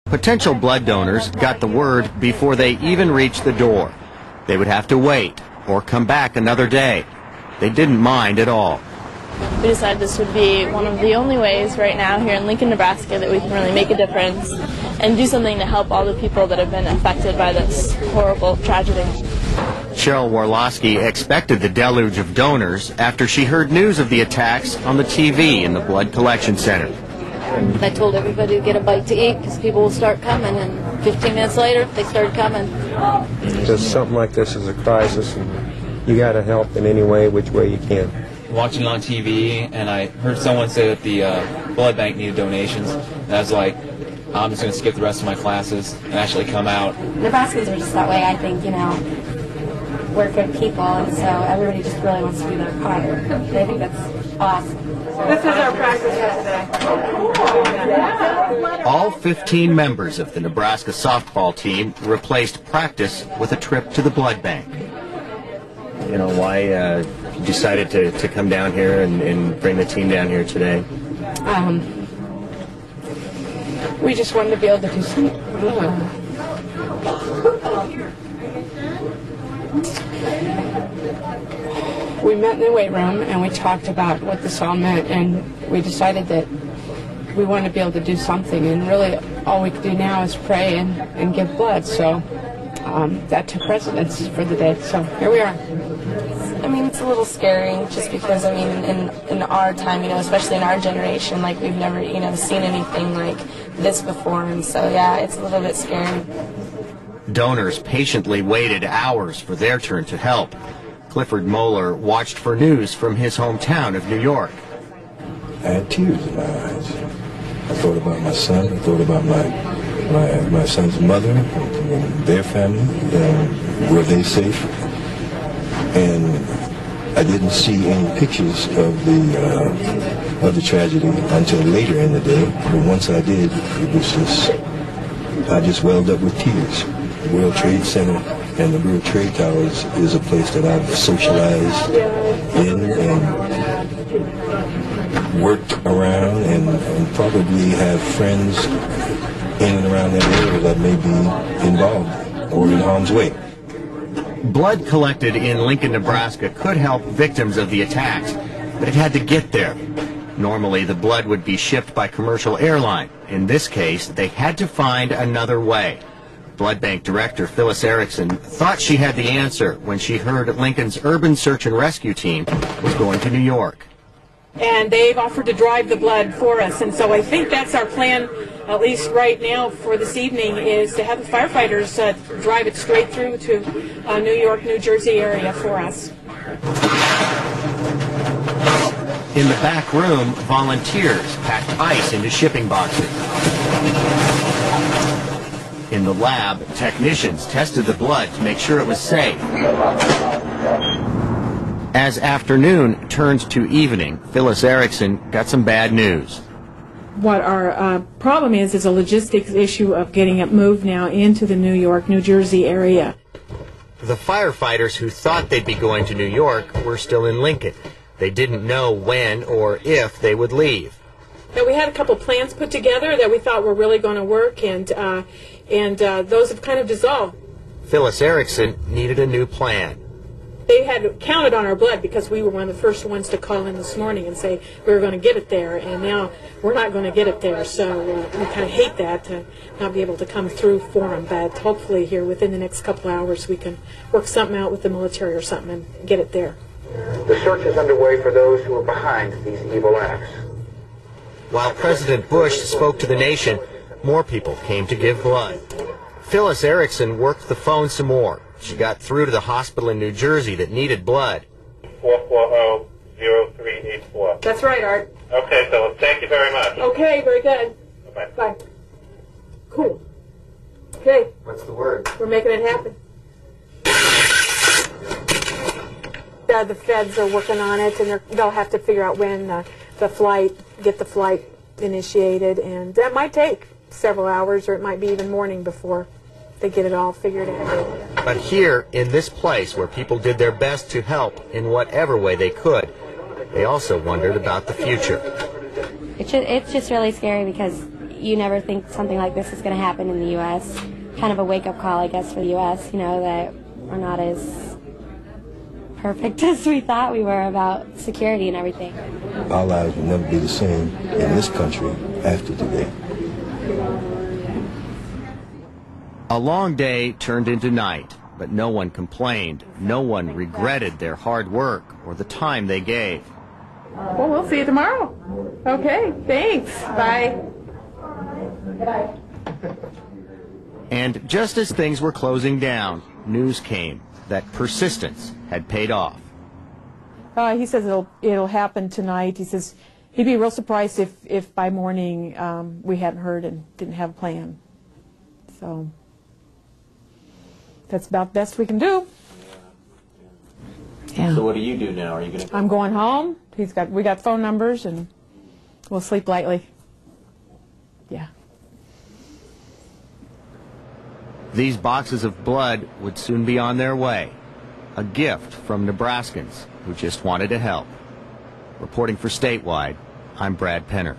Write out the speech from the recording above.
Potential blood donors got the word before they even reached the door. They would have to wait or come back another day. They didn't mind at all. We decided this would be one of the only ways right now here in Lincoln, Nebraska that we can really make a difference and do something to help all the people that have been affected by this horrible tragedy. Cheryl Warlowski expected the deluge of donors after she heard news of the attacks on the TV in the blood collection center. I told everybody to get a bite to eat because people will start coming, and 15 minutes later, they started coming. Just something like this is a crisis, and you got to help in any way, which way you can. Watching it on TV, and I heard someone say that the blood bank needed donations, and I was like, I'm just going to skip the rest of my classes and actually come out. Nebraskans are just that way, I think, you know. We're good people, and so everybody just really wants to do their part. I think that's awesome. This is our practice today. All 15 members of the Nebraska softball team replaced practice with a trip to the blood bank. You know, why you decided to come down here and bring the team down here today? We just wanted to be able to do something. We met in the weight room and we talked about what this all meant, and we decided that we wanted to be able to do something, and really all we could do now is pray and give blood. So that took precedence for the day. So here we are. I mean, it's a little scary just because, I mean, in our time, you know, especially in our generation, like we've never, you know, seen anything like this before, and so yeah, it's a little bit scary. Donors patiently waited hours for their turn to help. Clifford Moeller watched for news from his hometown of New York. I had tears in my eyes. I thought about my son. I thought about my son's mother and their family. Were they safe? And I didn't see any pictures of the tragedy until later in the day. But once I did, I just welled up with tears. The World Trade Center and the World Trade Towers is a place that I've socialized in and worked around and probably have friends in and around that area that may be involved or in harm's way. Blood collected in Lincoln, Nebraska could help victims of the attacks, but it had to get there. Normally, the blood would be shipped by commercial airline. In this case, they had to find another way. Blood Bank Director Phyllis Erickson thought she had the answer when she heard Lincoln's Urban Search and Rescue Team was going to New York. And they've offered to drive the blood for us, and so I think that's our plan, at least right now for this evening, is to have the firefighters drive it straight through to New York, New Jersey area for us. In the back room, volunteers packed ice into shipping boxes. In the lab, technicians tested the blood to make sure it was safe. As afternoon turned to evening, Phyllis Erickson got some bad news. What our problem is a logistics issue of getting it moved now into the New York, New Jersey area. The firefighters who thought they'd be going to New York were still in Lincoln. They didn't know when or if they would leave. Now, we had a couple plans put together that we thought were really going to work, and those have kind of dissolved. Phyllis Erickson needed a new plan. They had counted on our blood because we were one of the first ones to call in this morning and say we were going to get it there, and now we're not going to get it there. So we kind of hate that, to not be able to come through for them. But hopefully here within the next couple of hours we can work something out with the military or something and get it there. The search is underway for those who are behind these evil acts. While President Bush spoke to the nation, more people came to give blood. Phyllis Erickson worked the phone some more. She got through to the hospital in New Jersey that needed blood. 440-0384. That's right, Art. Okay, Phyllis, thank you very much. Okay, very good. Bye-bye. Bye. Cool. Okay. What's the word? We're making it happen. The feds are working on it, and they'll have to figure out when get the flight initiated, and that might take several hours, or it might be even morning before they get it all figured out. But here, in this place where people did their best to help in whatever way they could, they also wondered about the future. It's just really scary because, you never think something like this is going to happen in the U.S. Kind of a wake-up call, I guess, for the U.S., you know, that we're not as perfect as we thought we were about security and everything. Our lives will never be the same in this country after today. A long day turned into night, but no one complained. No one regretted their hard work or the time they gave. Well, we'll see you tomorrow. Okay, thanks. Bye. And just as things were closing down, news came that persistence had paid off. He says it'll happen tonight. He says he'd be real surprised if by morning we hadn't heard and didn't have a plan. So that's about the best we can do. Yeah. So what do you do now? Are you going to? I'm going home. We got phone numbers, and we'll sleep lightly. Yeah. These boxes of blood would soon be on their way. A gift from Nebraskans who just wanted to help. Reporting for Statewide, I'm Brad Penner.